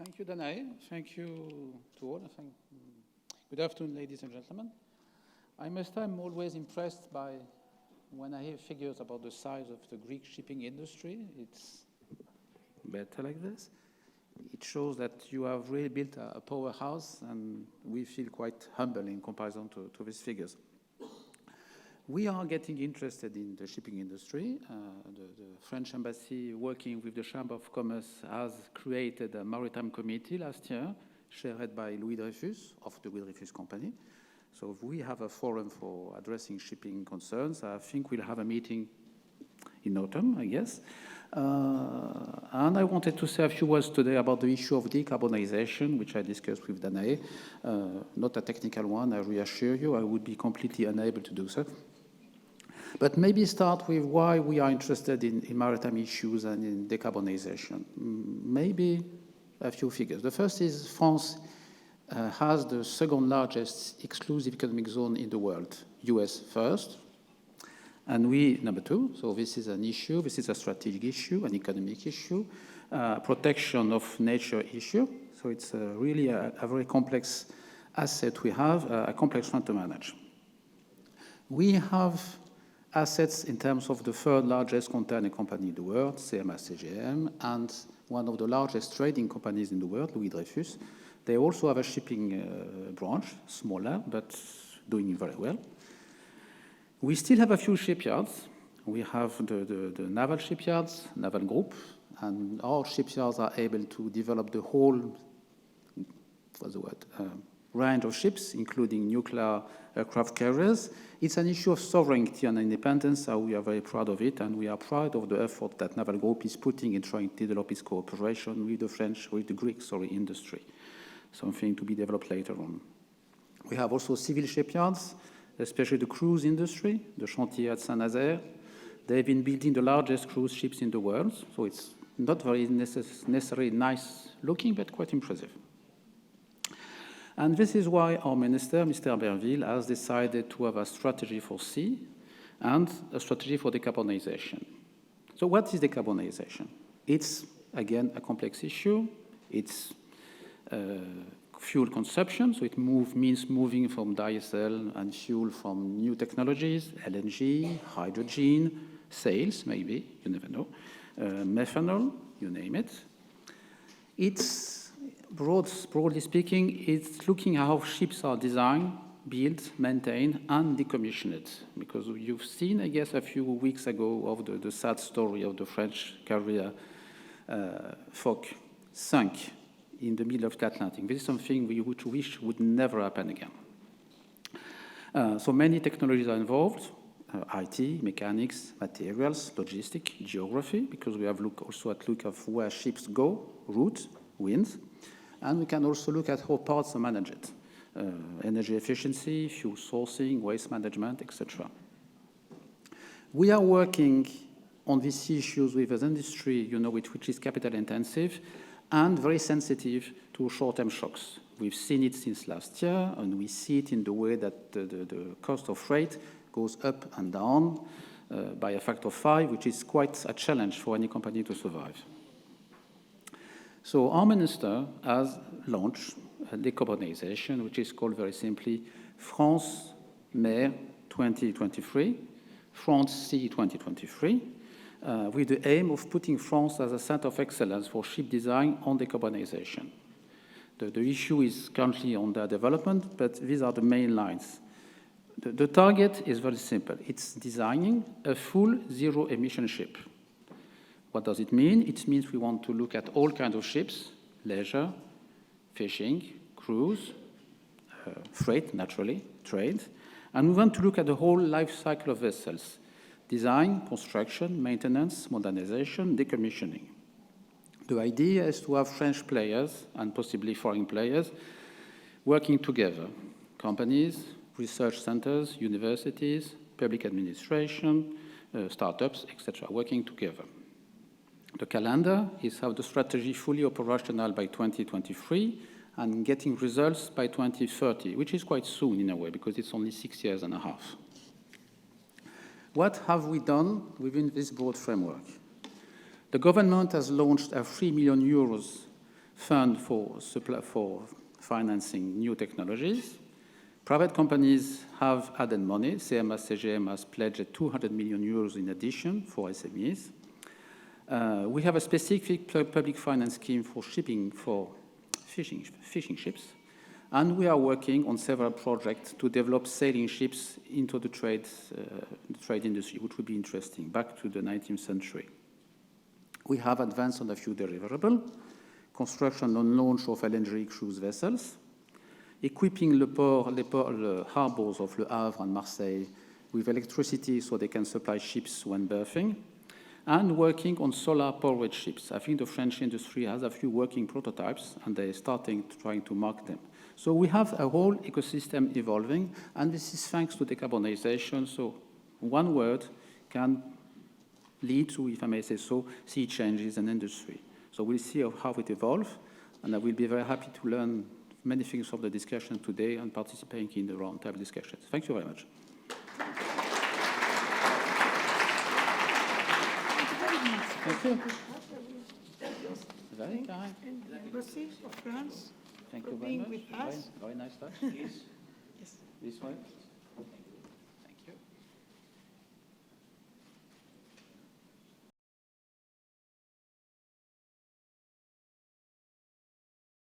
Thank you, Danae. Thank you to all. Good afternoon, ladies and gentlemen. I must say I'm always impressed by when I hear figures about the size of the Greek shipping industry. It's better like this. It shows that you have really built a powerhouse, and we feel quite humble in comparison to these figures. We are getting interested in the shipping industry. The French embassy, working with the Chamber of Commerce, has created a maritime committee last year, chaired by Louis Dreyfus of the Louis Dreyfus Company. So we have a forum for addressing shipping concerns. I think we'll have a meeting in autumn, I guess. And I wanted to say a few words today about the issue of decarbonization, which I discussed with Danae. Not a technical one, I reassure you. I would be completely unable to do so. But maybe start with why we are interested in maritime issues and in decarbonization. Maybe a few figures. The first is France has the second largest exclusive economic zone in the world, US first, and we number two. So this is an issue, this is a strategic issue, an economic issue, protection of nature issue. So it's really a very complex asset we have, a complex one to manage. We have assets in terms of the third largest container company in the world, CMA-CGM, and one of the largest trading companies in the world, Louis Dreyfus. They also have a shipping branch, smaller, but doing very well. We still have a few shipyards. We have the naval shipyards, naval group, and our shipyards are able to develop the whole range of ships, including nuclear aircraft carriers. It's an issue of sovereignty and independence, and we are very proud of it, and we are proud of the effort that Naval Group is putting in trying to develop its cooperation with the Greek industry, something to be developed later on. We have also civil shipyards, especially the cruise industry, the Chantier at Saint-Nazaire. They've been building the largest cruise ships in the world, so it's not very necessarily nice looking, but quite impressive. And this is why our minister, Mr. Berville, has decided to have a strategy for sea and a strategy for decarbonization. So what is decarbonization? It's, again, a complex issue. It's fuel consumption, so it means moving from diesel and fuel from new technologies, LNG, hydrogen, sails, maybe, you never know, methanol, you name it. It's broadly speaking, it's looking at how ships are designed, built, maintained, and decommissioned. Because you've seen, I guess, a few weeks ago of the sad story of the French carrier Foch sunk in the middle of the Atlantic. This is something we would wish would never happen again. So many technologies are involved, IT, mechanics, materials, logistics, geography, because we have also look at where ships go, route, winds. And we can also look at how parts are managed, energy efficiency, fuel sourcing, waste management, etc. We are working on these issues with an industry, which is capital intensive and very sensitive to short-term shocks. We've seen it since last year, and we see it in the way that the cost of freight goes up and down by a factor of 5, which is quite a challenge for any company to survive. So our minister has launched a decarbonization, which is called very simply France Mer 2023, France Sea 2023, with the aim of putting France as a center of excellence for ship design on decarbonization. The issue is currently under development, but these are the main lines. The target is very simple. It's designing a full zero-emission ship. What does it mean? It means we want to look at all kinds of ships, leisure, fishing, cruise, freight, naturally, trade. And we want to look at the whole life cycle of vessels, design, construction, maintenance, modernization, decommissioning. The idea is to have French players and possibly foreign players working together, companies, research centers, universities, public administration, startups, etc., working together. The calendar is have the strategy fully operational by 2023 and getting results by 2030, which is quite soon in a way because it's only 6 years and a half. What have we done within this broad framework? The government has launched a 3 million euros fund for financing new technologies. Private companies have added money. CMS CGM has pledged 200 million euros in addition for SMEs. We have a specific public finance scheme for shipping for fishing ships. And we are working on several projects to develop sailing ships into the trade industry, which would be interesting, back to the 19th century. We have advanced on a few deliverables: construction and launch of LNG cruise vessels, equipping the harbors of Le Havre and Marseille with electricity so they can supply ships when berthing, and working on solar-powered ships. I think the French industry has a few working prototypes, and they're trying to market them. So we have a whole ecosystem evolving, and this is thanks to decarbonization. So one word can lead to, if I may say so, sea changes in industry. So we'll see how it evolves, and I will be very happy to learn many things from the discussion today and participating in the roundtable discussions. Thank you very much. Thank you. Very kind. And Ricolfis of France. Thank for you very being much. with us. Very nice touch. Yes. This way.